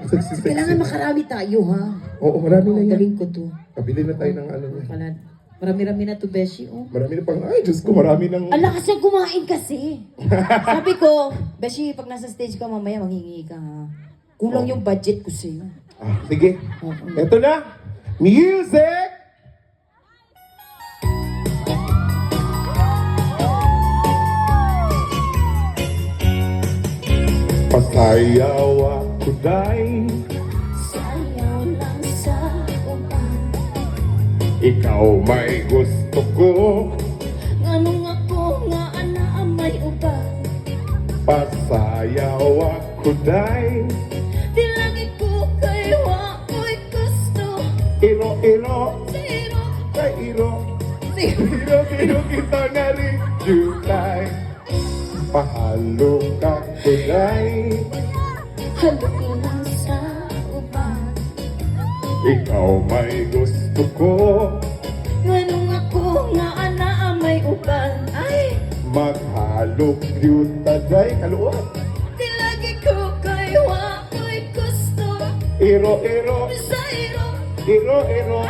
Kailangan makarami tayo, ha? Oo, marami na yan. Galing ko to. Kabili na tayo ng ano niya. Pala, marami-rami na to, Beshi, oh. Marami na pang, ay Diyos ko, marami ng... Ang lakas niya kumain kasi. Sabi ko, Beshi, pag nasa stage ka mamaya, manghingi ka, ha? Kulang yung budget ko sa'yo. Ah, sige. Oo. Eto na. Music! Pasayaw ako day, Sayaw lang sa upan. ikaw may gusto ko. Anong ako nga ana may uban. Pasayaw ako day, Di lagi ko kayo ako'y gusto. iro-iro, Zero, kay iro. zero. Iro-iro kita na rin, July. Pahalo ka ko day, Halok lang sa uban. ikaw may gusto ko. Anong ako nga ana may uban. Ay, Maghalok yun taday, kaluot. di lagi ko kayo ako'y gusto. Iro-iro, Zero, iro-iro.